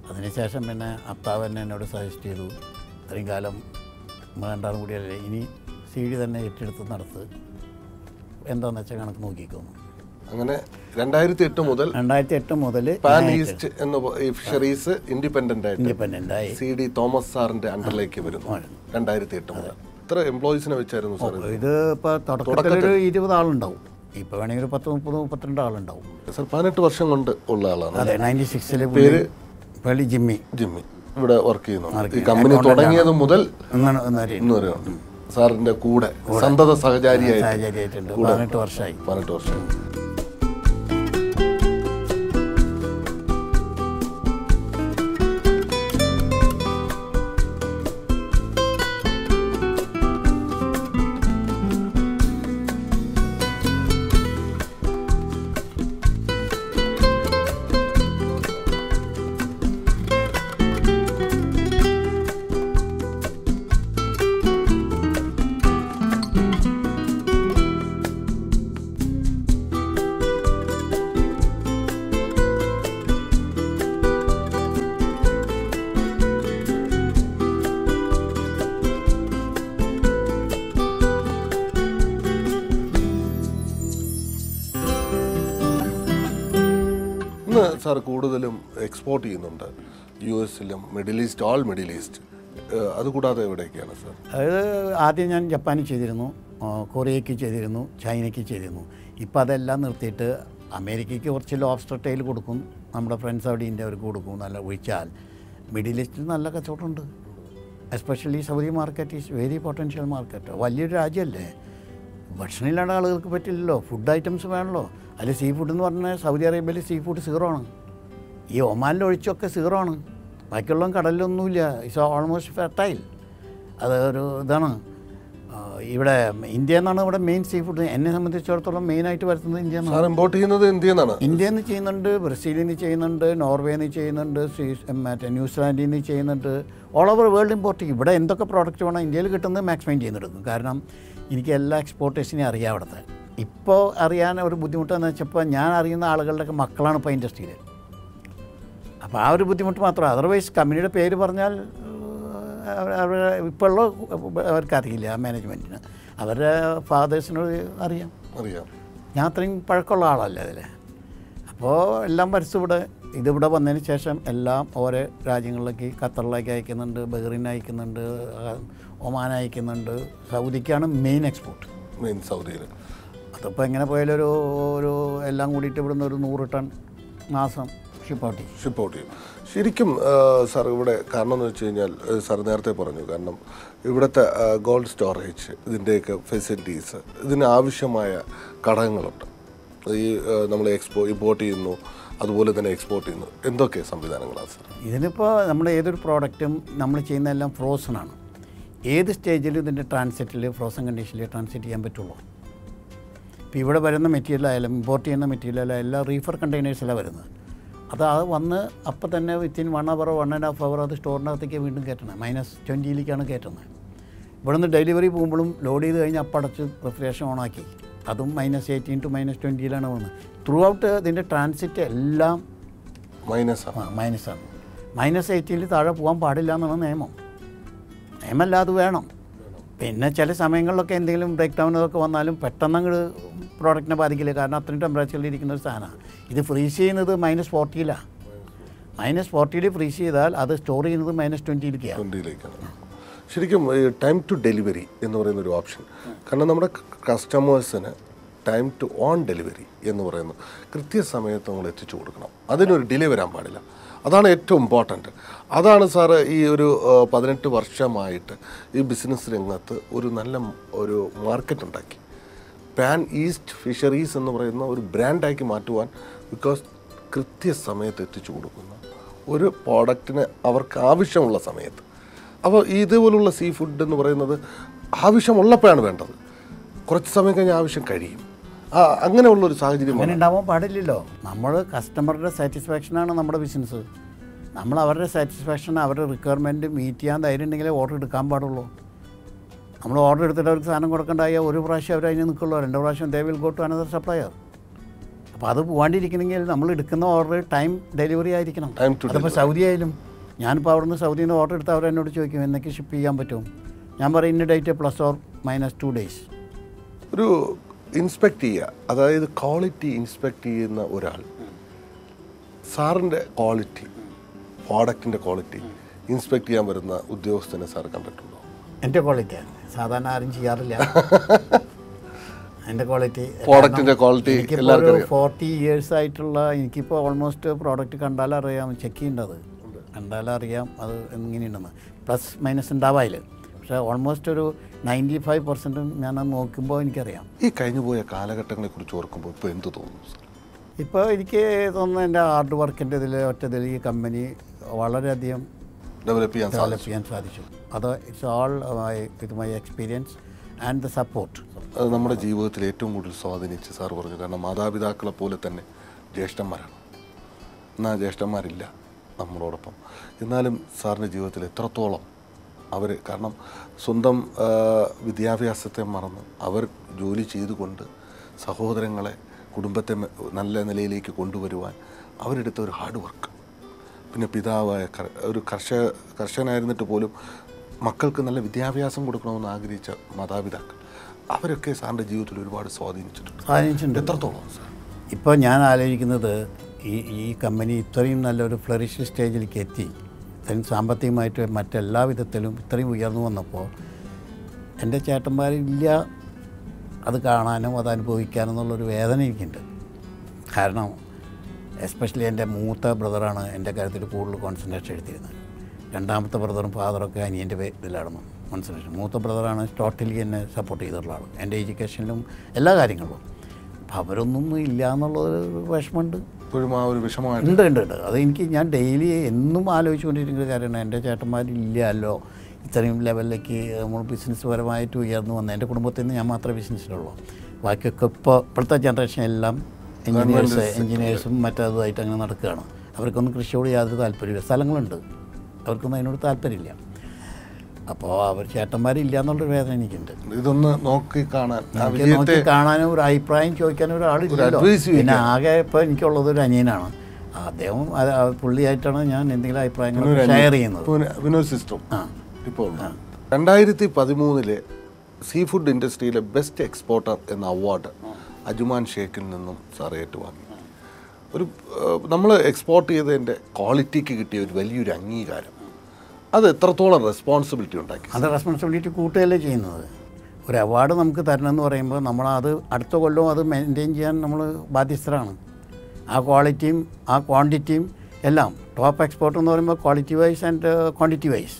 അതിനുശേഷം പിന്നെ അപ്താവ് തന്നെ എന്നോട് സജസ്റ്റ് ചെയ്തു, ഇത്രയും കാലം രണ്ടാളും കൂടിയല്ലേ, ഇനി CD തന്നെ ഏറ്റെടുത്ത് നടത്ത്, എന്താണെന്ന് വെച്ചാൽ കണക്ക് നോക്കിക്കോന്നു. അങ്ങനെ 2008 മുതൽ പാൻ ഈസ്റ്റ് എന്ന ഫിഷറീസ് ഇൻഡിപെൻഡന്റ് ആയി CD തോമസ് സാറിന്റെ അണ്ടറിലേക്ക് വരുന്നു 2008 മുതൽ. എത്ര എംപ്ലോയീസിനെ വെച്ചായിരുന്നു സാർ? ഇത് ഇപ്പോൾ തുടക്കത്തിലൊരു 20 ആളുണ്ടാവും. ഇപ്പോൾ വേണമെങ്കിൽ ഒരു 10-32 ആളുണ്ടാവും. സാർ 18 വർഷം കൊണ്ട് ഉള്ള ആളാണ്. അതെ, 96-ൽ പേര് ജിമ്മി ഇവിടെ വർക്ക് ചെയ്യുന്നു. ഈ കമ്പനി തുടങ്ങിയത് മുതൽ ഇന്ന് വരെ സാറിന്റെ കൂടെ സന്തത സഹചാരിയായിട്ടുണ്ട്. 18 വർഷമായി. ഇന്ന് സാർ കൂടുതലും എക്സ്പോർട്ട് ചെയ്യുന്നുണ്ട്, US-ലും മിഡിൽ ഈസ്റ്റ്. അതുകൂടാതെ എവിടെയൊക്കെയാണ് സാർ? അതായത് ആദ്യം ഞാൻ ജപ്പാനിൽ ചെയ്തിരുന്നു, കൊറിയയ്ക്ക് ചെയ്തിരുന്നു, ചൈനയ്ക്ക് ചെയ്തിരുന്നു. ഇപ്പോൾ അതെല്ലാം നിർത്തിയിട്ട് അമേരിക്കയ്ക്ക് കുറച്ച് ലോബ്സ്റ്റർ ടൈൽ കൊടുക്കും, നമ്മുടെ ഫ്രണ്ട്സ് അവിടെ ഇന്ത്യവർക്ക് കൊടുക്കും. നല്ല ഒഴിച്ചാൽ മിഡിൽ ഈസ്റ്റിൽ നല്ല കച്ചവടമുണ്ട്. Especially Saudi market is very potential market. വലിയൊരു രാജ്യമല്ലേ, ഭക്ഷണമില്ലാണ്ട് ആളുകൾക്ക് പറ്റില്ലല്ലോ, ഫുഡ് ഐറ്റംസ് വേണമല്ലോ. അതിൽ സീ ഫുഡ് എന്ന് പറഞ്ഞാൽ സൗദി അറേബ്യയിൽ സീ ഫുഡ് 0 ആണ്. ഈ ഒമാനിൽ ഒഴിച്ചൊക്കെ 0 ആണ്. ബാക്കിയുള്ള കടലിലൊന്നുമില്ല. It's almost fertile. അത് ഒരു ഇതാണ്. ഇവിടെ ഇന്ത്യ എന്നാണ് ഇവിടെ മെയിൻ സീ ഫുഡ്. എന്നെ സംബന്ധിച്ചിടത്തോളം മെയിനായിട്ട് വരുത്തുന്നത് ഇന്ത്യ എന്നാണ്. ഇമ്പോർട്ട് ചെയ്യുന്നത് ഇന്ത്യയിൽ നിന്നാണ്. ഇന്ത്യയിൽ നിന്ന് ചെയ്യുന്നുണ്ട്, ബ്രസീലിൽ നിന്ന് ചെയ്യുന്നുണ്ട്, നോർവേയിൽ നിന്ന് ചെയ്യുന്നുണ്ട്, മറ്റേ ന്യൂസിലാൻഡിൽ നിന്ന് ചെയ്യുന്നുണ്ട്. ഓൾ ഓവർ വേൾഡ് ഇമ്പോർട്ട് ചെയ്യും. ഇവിടെ എന്തൊക്കെ പ്രോഡക്റ്റ് വേണം ഇന്ത്യയിൽ കിട്ടുന്നത് മാക്സിമം ചെയ്യുന്നെടുക്കും. കാരണം എനിക്ക് എല്ലാ എക്സ്പോർട്ടേഴ്സിനെയും അറിയാം അവിടുത്തെ. ഇപ്പോൾ അറിയാൻ ഒരു ബുദ്ധിമുട്ടെന്ന് വെച്ചപ്പോൾ ഞാൻ അറിയുന്ന ആളുകളുടെയൊക്കെ മക്കളാണ് ഇപ്പോൾ ഇൻഡസ്ട്രിയിൽ. അപ്പോൾ ആ ഒരു ബുദ്ധിമുട്ട് മാത്രം. അതർവൈസ് കമ്പനിയുടെ പേര് പറഞ്ഞാൽ ഇപ്പോൾ ഉള്ള അവർക്കറിയില്ല, ആ മാനേജ്മെൻറ്റിന്. അവരുടെ ഫാദേഴ്സിനോട് അറിയാം. ഞാൻ അത്രയും പഴക്കമുള്ള ആളല്ല അതിൽ. അപ്പോൾ എല്ലാം ഇവിടെ ഇതിവിടെ വന്നതിന് ശേഷം എല്ലാം ഓരോ രാജ്യങ്ങളിലേക്ക്, ഖത്തറിലേക്ക് അയക്കുന്നുണ്ട്, ബഹ്റിൻ അയക്കുന്നുണ്ട്, ഒമാൻ അയക്കുന്നുണ്ട്. സൗദിക്കാണ് മെയിൻ എക്സ്പോർട്ട്. സൗദിയിൽ അതിപ്പോൾ എങ്ങനെ പോയാലും ഒരു എല്ലാം കൂടിയിട്ട് ഇവിടുന്ന് ഒരു 100 ടൺ മാസം ഷിപ്പ് ഔട്ട് ചെയ്യും. ശരിക്കും സാർ ഇവിടെ കാരണം എന്ന് വെച്ച് കഴിഞ്ഞാൽ സാർ നേരത്തെ പറഞ്ഞു, കാരണം ഇവിടുത്തെ ഗോൾഡ് സ്റ്റോറേജ്, ഇതിൻ്റെയൊക്കെ ഫെസിലിറ്റീസ്, ഇതിന് ആവശ്യമായ ഘടകങ്ങളുണ്ട്. ഈ നമ്മൾ ഇമ്പോർട്ട് ചെയ്യുന്നു, അതുപോലെ തന്നെ എക്സ്പോർട്ട് ചെയ്യുന്നു. എന്തൊക്കെ സംവിധാനങ്ങളാണ് സാർ? ഇതിനിപ്പോൾ നമ്മൾ ഏതൊരു പ്രോഡക്റ്റും നമ്മൾ ചെയ്യുന്നതെല്ലാം ഫ്രോസണാണ്. ഏത് സ്റ്റേജിലും ഇതിൻ്റെ ട്രാൻസിറ്റിൽ ഫ്രോസൺ കണ്ടീഷനിൽ ട്രാൻസിറ്റ് ചെയ്യാൻ പറ്റുള്ളൂ. ഇപ്പോൾ ഇവിടെ വരുന്ന മെറ്റീരിയലായാലും ഇമ്പോർട്ട് ചെയ്യുന്ന മെറ്റീരിയലായാലും എല്ലാം റീഫർ കണ്ടെയ്നേഴ്സിലാണ് വരുന്നത്. അത് വന്ന് അപ്പം തന്നെ വിത്തിൻ 1 hour 1.5 hour അത് സ്റ്റോറിനകത്തേക്ക് വീണ്ടും കയറ്റണം. -20ലേക്കാണ് കയറ്റുന്നത്. ഇവിടെ നിന്ന് ഡെലിവറി പോകുമ്പോഴും ലോഡ് ചെയ്ത് കഴിഞ്ഞ് അപ്പം അടച്ച് റിഫ്രിജറേഷൻ ഓണാക്കി, അതും -18 to -20ലാണ് വന്നത്. ത്രൂ ഔട്ട് ഇതിൻ്റെ ട്രാൻസിറ്റ് എല്ലാം മൈനസാണ്. -18 താഴെ പോകാൻ പാടില്ല എന്നാണ് നിയമമല്ല, അത് വേണം. പിന്നെ ചില സമയങ്ങളിലൊക്കെ എന്തെങ്കിലും ബ്രേക്ക് ഡൗൺ അതൊക്കെ വന്നാലും പെട്ടെന്ന് അങ്ങോട്ട് പ്രോഡക്റ്റിനെ ബാധിക്കില്ല. കാരണം അത്രയും ടെമ്പറേച്ചറിൽ ഇരിക്കുന്ന ഒരു സാധനമാണ്. ഇത് ഫ്രീസ് ചെയ്യുന്നത് -40ലാണ്. -40 ഫ്രീസ് ചെയ്താൽ അത് സ്റ്റോർ ചെയ്യുന്നത് -20ലേക്കാണ്. ശരിക്കും ടൈം ടു ഡെലിവറി എന്ന് പറയുന്നൊരു ഓപ്ഷൻ, കാരണം നമ്മുടെ കസ്റ്റമേഴ്സിന് ടൈം ടു ഓൺ ഡെലിവറി എന്ന് പറയുന്നത് കൃത്യസമയത്ത് നമ്മൾ എത്തിച്ചു കൊടുക്കണം. അതിനൊരു ഡിലേ വരാൻ പാടില്ല. അതാണ് ഏറ്റവും ഇമ്പോർട്ടൻറ്റ്. അതാണ് സാറ് ഈ ഒരു 18 വർഷമായിട്ട് ഈ ബിസിനസ് രംഗത്ത് ഒരു നല്ല ഒരു മാർക്കറ്റ് ഉണ്ടാക്കി. പാൻ ഈസ്റ്റ് ഫിഷറീസ് എന്ന് പറയുന്ന ഒരു ബ്രാൻഡാക്കി മാറ്റുവാൻ, ബിക്കോസ് കൃത്യസമയത്ത് എത്തിച്ചു കൊടുക്കുന്ന ഒരു പ്രോഡക്റ്റിന് അവർക്ക് ആവശ്യമുള്ള സമയത്ത്. അപ്പോൾ ഇതുപോലുള്ള സീ ഫുഡ് എന്ന് പറയുന്നത് ആവശ്യമുള്ളപ്പോഴാണ് വേണ്ടത്. കുറച്ച് സമയം കഴിഞ്ഞാൽ ആവശ്യം കഴിയും. അങ്ങനെയുള്ളൊരു സാഹചര്യം അങ്ങനെ ഉണ്ടാവാൻ പാടില്ലല്ലോ. നമ്മൾ കസ്റ്റമറുടെ സാറ്റിസ്ഫാക്ഷനാണ് നമ്മുടെ ബിസിനസ്. നമ്മൾ അവരുടെ സാറ്റിസ്ഫാക്ഷൻ, അവരുടെ റിക്വയർമെൻറ്റ് മീറ്റ് ചെയ്യാൻ ധൈര്യം ഉണ്ടെങ്കിലേ ഓർഡർ എടുക്കാൻ പാടുള്ളൂ. നമ്മൾ ഓർഡർ എടുത്തിട്ട് അവർക്ക് സാധനം കൊടുക്കേണ്ടായാൽ ഒരു പ്രാവശ്യം അവർ അതിന് നിൽക്കുള്ളൂ, 2 പ്രാവശ്യം they will go to another supplier. അപ്പോൾ അത് പോകാണ്ടിരിക്കണമെങ്കിൽ നമ്മൾ എടുക്കുന്ന ഓർഡർ ടൈം ഡെലിവറി ആയിരിക്കണം. അതിപ്പോൾ സൗദി ആയാലും, ഞാനിപ്പോൾ അവിടെ നിന്ന് സൗദിയിൽ നിന്ന് ഓർഡർ എടുത്ത് അവരെന്നോട് ചോദിക്കും എന്നൊക്കെ ഷിപ്പ് ചെയ്യാൻ പറ്റും. ഞാൻ പറയും ഇന്ന ഡേറ്റ് +or-2 days. ഒരു ഇൻസ്പെക്ട് ചെയ്യുക, അതായത് ക്വാളിറ്റി ഇൻസ്പെക്ട് ചെയ്യുന്ന ഒരാൾ സാറിൻ്റെ ക്വാളിറ്റി, പ്രോഡക്റ്റിൻ്റെ ക്വാളിറ്റി ഇൻസ്പെക്ട് ചെയ്യാൻ വരുന്ന ഉദ്യോഗസ്ഥനെ സാർ കണ്ടിട്ടുണ്ടോ? എൻ്റെ ക്വാളിറ്റിയാണ് സാധാരണ ആരും ചെയ്യാറില്ല. എൻ്റെ ക്വാളിറ്റി, പ്രോഡക്റ്റിൻ്റെ ക്വാളിറ്റി എല്ലാവർക്കും 40 years ആയിട്ടുള്ള എനിക്കിപ്പോൾ ഓൾമോസ്റ്റ് പ്രോഡക്റ്റ് കണ്ടാലറിയാം, ചെക്ക് ചെയ്യേണ്ടത് കണ്ടാലറിയാം അത് എങ്ങനെയുണ്ടെന്ന്. +- ഉണ്ടാവാതില്ല. പക്ഷേ ഓൾമോസ്റ്റ് ഒരു 95% ഞാൻ നോക്കുമ്പോൾ എനിക്കറിയാം. ഈ കഴിഞ്ഞു പോയ കാലഘട്ടങ്ങളെക്കുറിച്ച് ഓർക്കുമ്പോൾ ഇപ്പോൾ എന്ത് തോന്നുന്നു സാർ? ഇപ്പോൾ എനിക്ക് തോന്നുന്നു എൻ്റെ ഹാർഡ് വർക്കിൻ്റെ ഒറ്റതിൽ ഈ കമ്പനി വളരെയധികം ഡെവലപ്പ് ചെയ്യാൻ സാധിച്ചു. അത് it's all with my experience and the support. അത് നമ്മുടെ ജീവിതത്തിൽ ഏറ്റവും കൂടുതൽ സ്വാധീനിച്ച് സാർ പറഞ്ഞു. കാരണം മാതാപിതാക്കളെ പോലെ തന്നെ ജ്യേഷ്ഠന്മാരാണ്. എന്നാൽ ജ്യേഷ്ഠന്മാരില്ല നമ്മളോടൊപ്പം. എന്നാലും സാറിൻ്റെ ജീവിതത്തിൽ എത്രത്തോളം അവർ, കാരണം സ്വന്തം വിദ്യാഭ്യാസത്തെ മറന്ന് അവർ ജോലി ചെയ്തുകൊണ്ട് സഹോദരങ്ങളെ, കുടുംബത്തെ നല്ല നിലയിലേക്ക് കൊണ്ടുവരുവാൻ അവരെടുത്ത ഒരു ഹാർഡ് വർക്ക്. പിന്നെ പിതാവായ ഒരു കർഷകനായിരുന്നിട്ട് പോലും മക്കൾക്ക് നല്ല വിദ്യാഭ്യാസം കൊടുക്കണമെന്ന് ആഗ്രഹിച്ച മാതാപിതാക്കൾ, അവരൊക്കെ സാറിൻ്റെ ജീവിതത്തിൽ ഒരുപാട് സ്വാധീനിച്ചിട്ടുണ്ട്. എത്രത്തോളം സാർ? ഇപ്പോൾ ഞാൻ ആലോചിക്കുന്നത് ഈ കമ്പനി ഇത്രയും നല്ലൊരു ഫ്ലറിഷ് സ്റ്റേജിലേക്ക് എത്തി, ഇത്രയും സാമ്പത്തികമായിട്ട് മറ്റെല്ലാ വിധത്തിലും ഇത്രയും ഉയർന്നു വന്നപ്പോൾ എൻ്റെ ചേട്ടന്മാരില്ല അത് കാണാനും അത് അനുഭവിക്കാനും എന്നുള്ളൊരു വേദന എനിക്കുണ്ട്. കാരണം എസ്പെഷ്യലി എൻ്റെ മൂത്ത ബ്രദറാണ് എൻ്റെ കാര്യത്തിൽ കൂടുതൽ കോൺസെൻട്രേഷൻ എടുത്തിരുന്നത്. രണ്ടാമത്തെ ബ്രദറും ഫാദറൊക്കെ അനിയൻ്റെ ഇതിലായിരുന്നു കോൺസെൻട്രേഷൻ. മൂത്ത ബ്രദറാണ് ടോട്ടലി എന്നെ സപ്പോർട്ട് ചെയ്തിട്ടുള്ള ആൾ, എൻ്റെ എഡ്യൂക്കേഷനിലും എല്ലാ കാര്യങ്ങളും. അപ്പം അവരൊന്നും ഇല്ല എന്നുള്ളൊരു വിഷമമുണ്ട്. ഇപ്പോഴും ആ ഒരു വിഷമമാണ്. ഉണ്ട്. അത് ഞാൻ ഡെയിലി എന്നും ആലോചിച്ചുകൊണ്ടിരിക്കുന്ന കാര്യമാണ്. എൻ്റെ ചേട്ടന്മാരില്ലല്ലോ, ഇത്രയും ലെവലിലേക്ക് നമ്മൾ ബിസിനസ് പരമായിട്ട് ഉയർന്നു വന്നത്. എൻ്റെ കുടുംബത്തിൽ നിന്ന് ഞാൻ മാത്രമേ ബിസിനസ്സിലുള്ളൂ. ബാക്കിയൊക്കെ ഇപ്പോഴത്തെ ജനറേഷൻ എല്ലാം എൻജിനീയേഴ്സും മറ്റതുമായിട്ട് അങ്ങനെ നടക്കുകയാണ്. അവർക്കൊന്നും കൃഷിയോട് യാതൊരു താല്പര്യമില്ല. സ്ഥലങ്ങളുണ്ട്, അവർക്കൊന്നും അതിനോട് താല്പര്യമില്ല. അപ്പോൾ അവർ ചേട്ടന്മാരില്ല എന്നുള്ളൊരു വേദന എനിക്കുണ്ട്. ഇതൊന്ന് നോക്കി കാണാനും ഒരു അഭിപ്രായം ചോദിക്കാനും ഒരാളില്ല. പിന്നെ ആകെ ഇപ്പോൾ എനിക്കുള്ളത് ഒരു അനിയനാണ്. അദ്ദേഹം പുള്ളിയായിട്ടാണ് ഞാൻ എന്തെങ്കിലും അഭിപ്രായങ്ങൾ ഷെയർ ചെയ്യുന്നത്. വിനോദ് സിസ്റ്റം ഇപ്പോൾ 2013 സീ ഫുഡ് ഇൻഡസ്ട്രിയിലെ ബെസ്റ്റ് എക്സ്പോർട്ടർ എന്ന അവാർഡ് അജ്മാൻ ഷേഖിൽ നിന്നും സാർ ഏറ്റുവാങ്ങി. ഒരു നമ്മൾ എക്സ്പോർട്ട് ചെയ്തതിൻ്റെ ക്വാളിറ്റിക്ക് കിട്ടിയ ഒരു വലിയൊരു അംഗീകാരം, അത് എത്രത്തോളം റെസ്പോൺസിബിലിറ്റി ഉണ്ടാക്കി? അത് റെസ്പോൺസിബിലിറ്റി കൂട്ടുകയല്ലേ ചെയ്യുന്നത്. ഒരു അവാർഡ് നമുക്ക് തരണമെന്ന് പറയുമ്പോൾ നമ്മളത് അടുത്ത കൊല്ലവും അത് മെയിൻറ്റെയിൻ ചെയ്യാൻ നമ്മൾ ബാധ്യസ്ഥരാണ്. ആ ക്വാളിറ്റിയും ആ ക്വാണ്ടിറ്റിയും എല്ലാം. ടോപ്പ് എക്സ്പോർട്ട് എന്ന് പറയുമ്പോൾ quality wise and quantity wise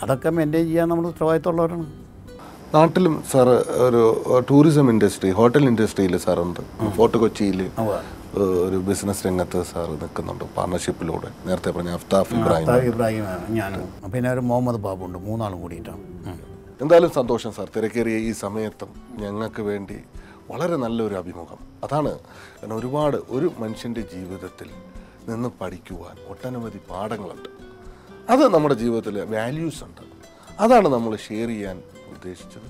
അതൊക്കെ മെയിൻറ്റെയിൻ ചെയ്യാൻ നമ്മൾ ഉത്തരവാദിത്തമുള്ളവരാണ്. നാട്ടിലും സാർ ഒരു ടൂറിസം ഇൻഡസ്ട്രി, ഹോട്ടൽ ഇൻഡസ്ട്രിയിൽ സാറുണ്ട്. ഫോർട്ട് കൊച്ചിയിൽ ഒരു ബിസിനസ് രംഗത്ത് സാർ നിൽക്കുന്നുണ്ട് പാർട്ണർഷിപ്പിലൂടെ. നേരത്തെ പറഞ്ഞ അഫ്താഫ് ഇബ്രാഹിം, ഞാനും പിന്നെ ഒരു മുഹമ്മദ് ബാബു ഉണ്ട്. 3 ആളും കൂടിയിട്ടാണ്. എന്തായാലും സന്തോഷം സാർ, തിരക്കേറിയ ഈ സമയത്തും ഞങ്ങൾക്ക് വേണ്ടി വളരെ നല്ലൊരു അഭിമുഖം. അതാണ് കാരണം ഒരുപാട് ഒരു മനുഷ്യൻ്റെ ജീവിതത്തിൽ നിന്ന് പഠിക്കുവാൻ ഒട്ടനവധി പാഠങ്ങളുണ്ട്. അത് നമ്മുടെ ജീവിതത്തിൽ വാല്യൂസ് ഉണ്ട്. അതാണ് നമ്മൾ ഷെയർ ചെയ്യാൻ ഉദ്ദേശിച്ചത്.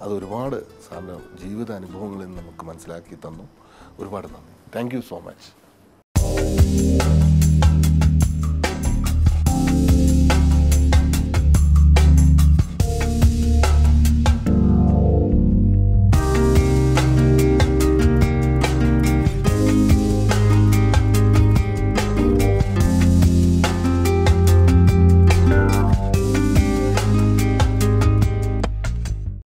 അത് ഒരുപാട് സാറിൻ്റെ ജീവിത അനുഭവങ്ങളിൽ നിന്ന് നമുക്ക് മനസ്സിലാക്കി തന്നു. ഒരുപാട് നന്ദി. Thank you so much.